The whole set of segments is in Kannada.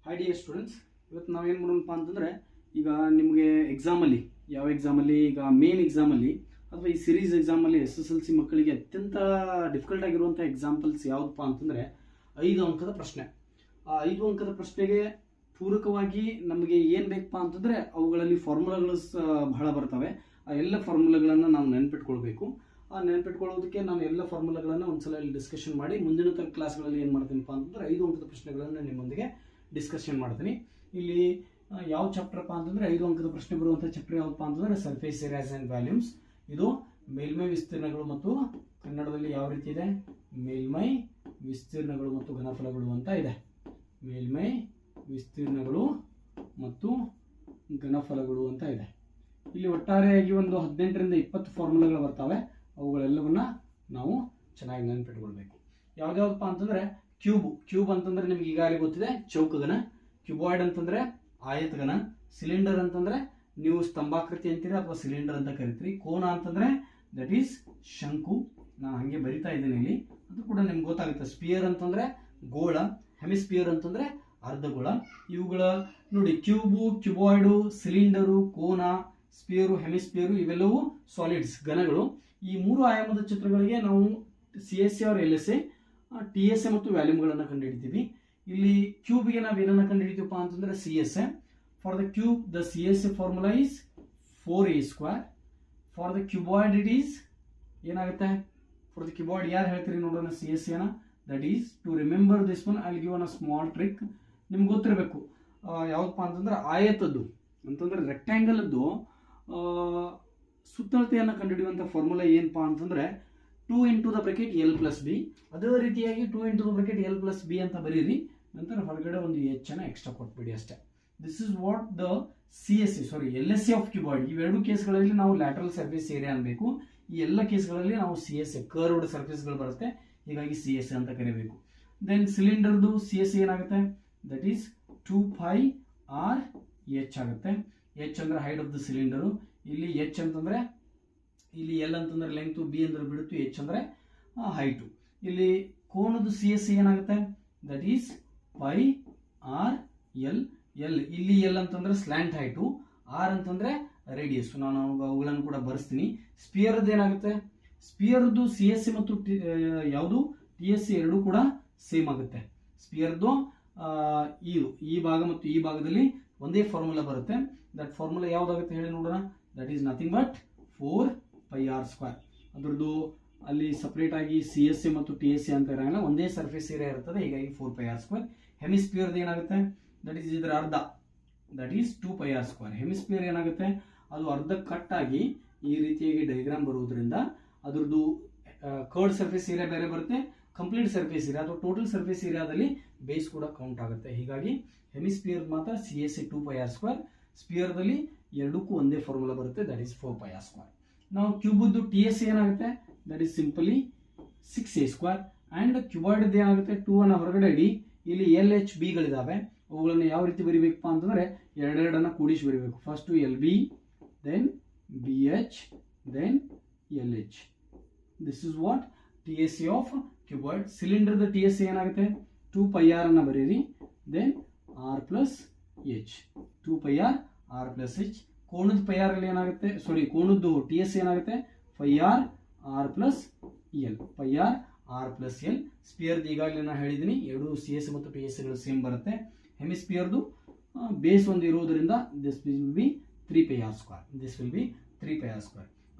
ಹಾಯ್ ಡಿಯರ್ ಸ್ಟೂಡೆಂಟ್ಸ್, ಇವತ್ತು ನಾವೇನು ಮಾಡೋಣಪ್ಪ ಅಂತಂದರೆ, ಈಗ ನಿಮಗೆ ಎಕ್ಸಾಮಲ್ಲಿ ಯಾವ ಎಕ್ಸಾಮಲ್ಲಿ, ಈಗ ಮೇನ್ ಎಕ್ಸಾಮಲ್ಲಿ ಅಥವಾ ಈ ಸಿರೀಸ್ ಎಕ್ಸಾಮಲ್ಲಿ SSLC ಮಕ್ಕಳಿಗೆ ಅತ್ಯಂತ ಡಿಫಿಕಲ್ಟ್ ಆಗಿರುವಂಥ ಎಕ್ಸಾಂಪಲ್ಸ್ ಯಾವುದಪ್ಪ ಅಂತಂದರೆ 5 ಅಂಕದ ಪ್ರಶ್ನೆ. ಆ 5 ಅಂಕದ ಪ್ರಶ್ನೆಗೆ ಪೂರಕವಾಗಿ ನಮಗೆ ಏನು ಬೇಕಪ್ಪ ಅಂತಂದರೆ ಅವುಗಳಲ್ಲಿ ಫಾರ್ಮುಲಾಗಳು ಬಹಳ ಬರ್ತವೆ. ಆ ಎಲ್ಲ ಫಾರ್ಮುಲಾಗಳನ್ನು ನಾವು ನೆನ್ಪಿಟ್ಕೊಳ್ಬೇಕು. ಆ ನೆನ್ಪಿಟ್ಕೊಳ್ಳೋದಕ್ಕೆ ನಾನು ಎಲ್ಲ ಫಾರ್ಮುಲಾಗಳನ್ನು ಒಂದ್ಸಲ ಇಲ್ಲಿ ಡಿಸ್ಕಷನ್ ಮಾಡಿ ಮುಂದಿನ ಕ್ಲಾಸ್ಗಳಲ್ಲಿ ಏನು ಮಾಡ್ತೀನಪ್ಪ ಅಂತಂದರೆ 5 ಅಂಕದ ಪ್ರಶ್ನೆಗಳನ್ನು ನಿಮ್ಮೊಂದಿಗೆ ಡಿಸ್ಕಷನ್ ಮಾಡ್ತೀನಿ. ಇಲ್ಲಿ ಯಾವ ಚಾಪ್ಟರ್ಪ್ಪ ಅಂತಂದರೆ 5 ಅಂಕದ ಪ್ರಶ್ನೆ ಬರುವಂಥ ಚಾಪ್ಟರ್ ಯಾವಪ್ಪ ಅಂತಂದರೆ ಸರ್ಫೇಸ್ ಏರಿಯಾಸ್ ಆ್ಯಂಡ್ ವ್ಯಾಲ್ಯೂಮ್ಸ್. ಇದು ಮೇಲ್ಮೈ ವಿಸ್ತೀರ್ಣಗಳು ಮತ್ತು ಕನ್ನಡದಲ್ಲಿ ಯಾವ ರೀತಿ ಇದೆ, ಮೇಲ್ಮೈ ವಿಸ್ತೀರ್ಣಗಳು ಮತ್ತು ಘನಫಲಗಳು ಅಂತ ಇದೆ. ಮೇಲ್ಮೈ ವಿಸ್ತೀರ್ಣಗಳು ಮತ್ತು ಘನಫಲಗಳು ಅಂತ ಇದೆ. ಇಲ್ಲಿ ಒಟ್ಟಾರೆಯಾಗಿ ಒಂದು 18ರಿಂದ 20 ಫಾರ್ಮುಲಾಗಳು ಬರ್ತವೆ. ಅವುಗಳೆಲ್ಲವನ್ನ ನಾವು ಚೆನ್ನಾಗಿ ನೆನಪಿಟ್ಕೊಳ್ಬೇಕು. ಯಾವ್ದಾವಪ್ಪ ಅಂತಂದರೆ ಕ್ಯೂಬ್ ಅಂತಂದ್ರೆ ನಿಮ್ಗೆ ಈಗಾಗಲೇ ಗೊತ್ತಿದೆ, ಚೌಕಘನ. ಕ್ಯೂಬಾಯ್ಡ್ ಅಂತಂದ್ರೆ ಆಯತಘನ. ಸಿಲಿಂಡರ್ ಅಂತಂದ್ರೆ ನೀವು ಸ್ತಂಭಾಕೃತಿ ಅಂತೀರಿ ಅಥವಾ ಸಿಲಿಂಡರ್ ಅಂತ ಕರಿತೀರಿ. ಕೋನ ಅಂತಂದ್ರೆ ದಟ್ ಈಸ್ ಶಂಕು. ನಾನು ಹಾಗೆ ಬರಿತಾ ಇದ್ದೇನೆ ಇಲ್ಲಿ, ಅದು ಕೂಡ ನಿಮ್ಗೆ ಗೊತ್ತಾಗುತ್ತೆ. ಸ್ಪಿಯರ್ ಅಂತಂದ್ರೆ ಗೋಳ. ಹೆಮಿಸ್ಪಿಯರ್ ಅಂತಂದ್ರೆ ಅರ್ಧಗೋಳ. ಇವುಗಳ ನೋಡಿ, ಕ್ಯೂಬು, ಕ್ಯೂಬಾಯ್ಡು, ಸಿಲಿಂಡರು, ಕೋನ, ಸ್ಪಿಯರು, ಹೆಮಿಸ್ಪಿಯರು ಇವೆಲ್ಲವೂ ಸಾಲಿಡ್ಸ್, ಘನಗಳು. ಈ 3 ಆಯಾಮದ ಚಿತ್ರಗಳಿಗೆ ನಾವು CSA ಆರ್ LSA, TSA ಮತ್ತು ವ್ಯಾಲ್ಯೂಮ್ಗಳನ್ನು ಕಂಡುಹಿಡಿತೀವಿ. ಇಲ್ಲಿ ಕ್ಯೂಬ್ಗೆ ನಾವು ಏನನ್ನ ಕಂಡುಹಿಡಿತೀವಪ್ಪ ಅಂತಂದ್ರೆ CSA. For the cube the CSA formula is 4a². For the cuboid it is ಏನಾಗುತ್ತೆ, ಫಾರ್ ದ ಕ್ಯೂಬಾಯ್ಡ್ ಯಾರು ಹೇಳ್ತೀರಿ ನೋಡೋಣ CSA ನ. That is to remember this one I will give one a small trick. ನಿಮ್ಗೆ ಗೊತ್ತಿರಬೇಕು ಯಾವಪ್ಪ ಅಂತಂದ್ರೆ ಆಯತದ್ದು ಅಂತಂದ್ರೆ ರೆಕ್ಟ್ಯಾಂಗಲ್ ಅದ್ದು ಸುತ್ತಳತೆಯನ್ನು ಕಂಡುಹಿಡಿಯುವಂಥ ಫಾರ್ಮುಲಾ ಏನಪ್ಪ ಅಂತಂದ್ರೆ 2 into the bracket L plus B. ಅದೇ ರೀತಿಯಾಗಿ 2 into the bracket L plus B ಅಂತ ಬರೀರಿ. ನಂತರ ಹೊರಗಡೆ ಒಂದು H ಅನ್ನ ಎಕ್ಸ್ಟ್ರಾ ಕೊಟ್ಬಿಡಿ ಅಷ್ಟೇ. This is what the LSA of cuboid. ಇವೆರಡು ಕೇಸ್ಗಳಲ್ಲಿ ನಾವು ಲ್ಯಾಟರಲ್ ಸರ್ಫೇಸ್ ಏರಿಯಾ ಅನ್ಬೇಕು. ಈ ಎಲ್ಲ ಕೇಸ್ಗಳಲ್ಲಿ ನಾವು CSA ಕರ್ವ್ಡ್ ಸರ್ಫೇಸ್ಗಳು ಬರುತ್ತೆ, ಹೀಗಾಗಿ CSA ಅಂತ ಕರಿಬೇಕು. ದೆನ್ ಸಿಲಿಂಡರ್ದು CSA ಏನಾಗುತ್ತೆ, ದಟ್ ಈಸ್ 2πr/h ಆಗುತ್ತೆ. H ಅಂದ್ರೆ ಹೈಟ್ ಆಫ್ ದ ಸಿಲಿಂಡರು. ಇಲ್ಲಿ H ಅಂತಂದ್ರೆ, ಇಲ್ಲಿ L ಅಂತಂದ್ರೆ ಲೆಂಗ್ತು, B ಅಂದ್ರೆ ಬಿಡುತ್ತು, H ಅಂದ್ರೆ ಹೈಟು. ಇಲ್ಲಿ ಕೋನದ CSA ಏನಾಗುತ್ತೆ, ದಟ್ ಈಸ್ πr/l. ಇಲ್ಲಿ L ಅಂತಂದ್ರೆ ಸ್ಲ್ಯಾಂಟ್ ಹೈಟು, R ಅಂತಂದ್ರೆ ರೇಡಿಯಸ್. ನಾನು ಅವುಗಳನ್ನು ಕೂಡ ಬರೆಸ್ತೀನಿ. ಸ್ಪಿಯರ್ದು ಏನಾಗುತ್ತೆ, ಸ್ಪಿಯರ್ದು CSA ಮತ್ತು ಯಾವುದು TSA ಎರಡೂ ಕೂಡ ಸೇಮ್ ಆಗುತ್ತೆ. ಸ್ಪಿಯರ್ದು ಈ ಭಾಗ ಮತ್ತು ಈ ಭಾಗದಲ್ಲಿ ಒಂದೇ ಫಾರ್ಮುಲಾ ಬರುತ್ತೆ. ದಟ್ ಫಾರ್ಮುಲಾ ಯಾವ್ದಾಗುತ್ತೆ ಹೇಳಿ ನೋಡೋಣ. That is nothing but 4πr². ಅದ್ರದ್ದು ಅಲ್ಲಿ ಸಪರೇಟ್ ಆಗಿ CSA ಮತ್ತು TSA ಅಂತ ಇರೋಲ್ಲ, ಒಂದೇ ಸರ್ಫೇಸ್ ಏರಿಯಾ ಇರ್ತದೆ, ಹೀಗಾಗಿ 4πr². ಹೆಮಿಸ್ಪಿಯರ್ದು ಏನಾಗುತ್ತೆ, ದಟ್ ಈಸ್ ಇದರ ಅರ್ಧ, ದಟ್ ಈಸ್ 2πr². ಹೆಮಿಸ್ಪಿಯರ್ ಏನಾಗುತ್ತೆ, ಅದು ಅರ್ಧ ಕಟ್ ಆಗಿ ಈ ರೀತಿಯಾಗಿ ಡಯಾಗ್ರಾಮ್ ಬರುವುದರಿಂದ ಅದ್ರದ್ದು ಕರ್ಡ್ ಸರ್ಫೇಸ್ ಏರಿಯಾ ಬೇರೆ ಬರುತ್ತೆ, ಕಂಪ್ಲೀಟ್ ಸರ್ಫೇಸ್ ಏರಿಯಾ ಅಥವಾ ಟೋಟಲ್ ಸರ್ಫೇಸ್ ಏರಿಯಾದಲ್ಲಿ ಬೇಸ್ ಕೂಡ ಕೌಂಟ್ ಆಗುತ್ತೆ. ಹೀಗಾಗಿ ಹೆಮಿಸ್ಪಿಯರ್ ಮಾತ್ರ CSA 2πr². ಸ್ಪಿಯರ್ದಲ್ಲಿ ಎರಡಕ್ಕೂ ಒಂದೇ ಫಾರ್ಮುಲಾ ಬರುತ್ತೆ, ದಟ್ ಈಸ್ 4πr². ನಾವು ಕ್ಯೂಬದ್ದು TSA ಏನಾಗುತ್ತೆ, that is simply 6a². And cuboid ಏನಾಗುತ್ತೆ, 2 ಅನ್ನ ಹೊರಗಡೆ ಇಡಿ. ಇಲ್ಲಿ LHB ಗಳಿದಾವೆ, ಅವುಗಳನ್ನ ಯಾವ ರೀತಿ ಬರಿಬೇಕಪ್ಪ ಅಂತಂದ್ರೆ ಎರಡೆರಡನ್ನ ಕೂಡಿಸಿ ಬರಿಬೇಕು. First LB, then BH, then LH. This is what TSA of cuboid. ಸಿಲಿಂಡರ್ದ TSA ಏನಾಗುತ್ತೆ, 2πr ಅನ್ನ ಬರೀರಿ, ದೆನ್ r+h. 2πr+h. ಕೋಣದ πr ಅಲ್ಲಿ ಏನಾಗುತ್ತೆ, ಕೋಣದ್ದು TSA ಏನಾಗುತ್ತೆ, πr+l. πr+l. ಸ್ಪಿಯರ್ದು ಈಗಾಗಲೇ ನಾನು ಹೇಳಿದ್ದೀನಿ, ಎರಡು CSA ಮತ್ತು TSA ಗಳು ಸೇಮ್ ಬರುತ್ತೆ. ಹೆಮಿಸ್ಪಿಯರ್ದು ಬೇಸ್ ಒಂದು ಇರುವುದರಿಂದ ದಿಸ್ ವಿಲ್ ಬಿ 3πr².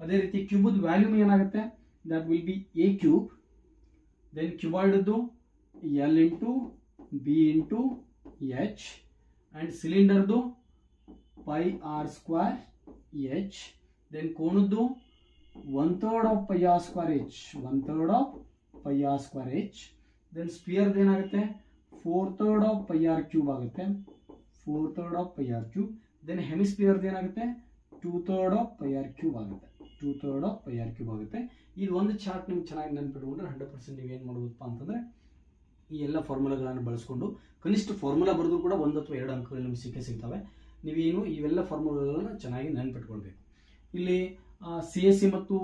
ಅದೇ ರೀತಿ ಕ್ಯೂಬದ ವ್ಯಾಲ್ಯೂಮ್ ಏನಾಗುತ್ತೆ, that will be a³. Then ಕ್ಯೂಬಾಯ್ಡ್ದು L into B into H. And ಸಿಲಿಂಡರ್ದು πr²h. ದೆನ್ ಕೋಣದ್ದು 1/3 of πr²h. 1/3 of πr²h. Then ಸ್ಪಿಯರ್ದು ಏನಾಗುತ್ತೆ, 4/3 of πr³ ಆಗುತ್ತೆ. 4/3 of πr³. ದೆನ್ ಹೆಮಿಸ್ಪಿಯರ್ದು ಏನಾಗುತ್ತೆ, 2/3 of πr³ ಆಗುತ್ತೆ. 2/3 of πr³ ಆಗುತ್ತೆ. ಇದು ಒಂದು ಚಾರ್ಟ್ ನಿಮ್ಗೆ ಚೆನ್ನಾಗಿ ನೆನಪಿಟ್ಕೊಂಡ್ರೆ 100% ನೀವೇನು ಮಾಡೋದಪ್ಪ ಅಂತಂದ್ರೆ ಈ ಎಲ್ಲ ಫಾರ್ಮುಲಾಗಳನ್ನು ಬಳಸ್ಕೊಂಡು ಕನಿಷ್ಠ ಫಾರ್ಮುಲಾ ಬರೆದು ಕೂಡ 1 ಅಥವಾ 2 ಅಂಕಗಳು ನಿಮಗೆ ಸಿಗ್ತವೆ. ನೀವೇನು ಇವೆಲ್ಲ ಫಾರ್ಮುಲಾಗಳನ್ನು ಚೆನ್ನಾಗಿ ನೆನಪಿಟ್ಕೊಳ್ಬೇಕು. ಇಲ್ಲಿ CSA ಮತ್ತು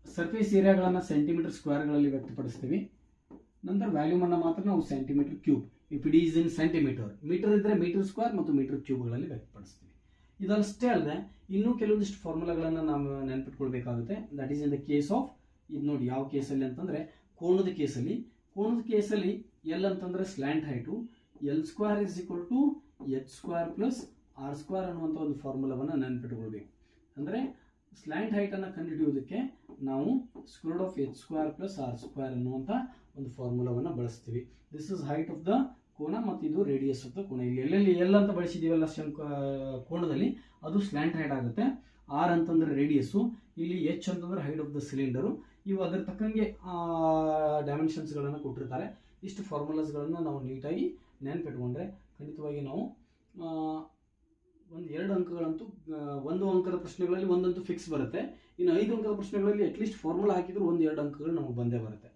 ಸರ್ಫೇಸ್ ಏರಿಯಾಗಳನ್ನು ಸೆಂಟಿಮೀಟರ್ ಸ್ಕ್ವೇರ್ಗಳಲ್ಲಿ ವ್ಯಕ್ತಪಡಿಸ್ತೀವಿ. ನಂತರ ವ್ಯಾಲ್ಯೂಮ್ ಅನ್ನು ಮಾತ್ರ ನಾವು centimetre cube if it is in centimetre, metre ಇದ್ದರೆ ಮೀಟರ್ ಸ್ಕ್ವೇರ್ ಮತ್ತು ಮೀಟರ್ ಕ್ಯೂಬ್ಗಳಲ್ಲಿ ವ್ಯಕ್ತಪಡಿಸ್ತೀವಿ. ಇದಷ್ಟೇ ಅಲ್ಲದೆ ಇನ್ನೂ ಕೆಲವೊಂದಿಷ್ಟು ಫಾರ್ಮುಲಾಗಳನ್ನು ನಾವು ನೆನಪಿಟ್ಕೊಳ್ಬೇಕಾಗುತ್ತೆ. That is in the case of, ಇದು ನೋಡಿ ಯಾವ ಕೇಸಲ್ಲಿ ಅಂತಂದರೆ ಕೋಣದ ಕೇಸಲ್ಲಿ ಎಲ್ ಅಂತಂದರೆ slant height, L square is equal to H square plus R square ಅನ್ನುವಂಥ ಒಂದು ಫಾರ್ಮುಲಾವನ್ನು ನೆನಪಿಟ್ಕೊಳ್ಬೇಕು. ಅಂದರೆ ಸ್ಲ್ಯಾಂಟ್ ಹೈಟನ್ನು ಕಂಡುಹಿಡಿಯೋದಕ್ಕೆ ನಾವು square of H square plus R square ಅನ್ನುವಂಥ ಒಂದು ಫಾರ್ಮುಲಾವನ್ನು ಬಳಸ್ತೀವಿ. This is height of the ಕೋನ ಮತ್ತು ಇದು ರೇಡಿಯಸ್ ಆಫ್ ದ ಕೋನ. ಇಲ್ಲಿ ಎಲ್ಲೆಲ್ಲಿ ಎಲ್ ಅಂತ ಬಳಸಿದ್ದೀವಲ್ಲ ಕೋಣದಲ್ಲಿ ಅದು ಸ್ಲ್ಯಾಂಟ್ ಹೈಟ್ ಆಗುತ್ತೆ. ಆರ್ ಅಂತಂದರೆ ರೇಡಿಯಸ್ಸು, ಇಲ್ಲಿ ಎಚ್ ಅಂತಂದರೆ ಹೈಟ್ ಆಫ್ ದ ಸಿಲಿಂಡರು. ಇವು ಅದರ ತಕ್ಕಂಗೆ ಡೈಮೆನ್ಷನ್ಸ್ಗಳನ್ನು ಕೊಟ್ಟಿರ್ತಾರೆ. ಇಷ್ಟು ಫಾರ್ಮುಲಾಸ್ಗಳನ್ನು ನಾವು ನೀಟಾಗಿ ನೆನಪಿಟ್ಕೊಂಡ್ರೆ ಖಂಡಿತವಾಗಿ ನಾವು ಒಂದು 2 ಅಂಕಗಳಂತೂ, 1 ಅಂಕದ ಪ್ರಶ್ನೆಗಳಲ್ಲಿ ಒಂದಂತೂ ಫಿಕ್ಸ್ ಬರುತ್ತೆ. ಇನ್ನು 5 ಅಂಕದ ಪ್ರಶ್ನೆಗಳಲ್ಲಿ ಅಟ್ಲೀಸ್ಟ್ ಫಾರ್ಮುಲಾ ಹಾಕಿದ್ರು 1-2 ಅಂಕಗಳು ನಮಗೆ ಬಂದೇ ಬರುತ್ತೆ.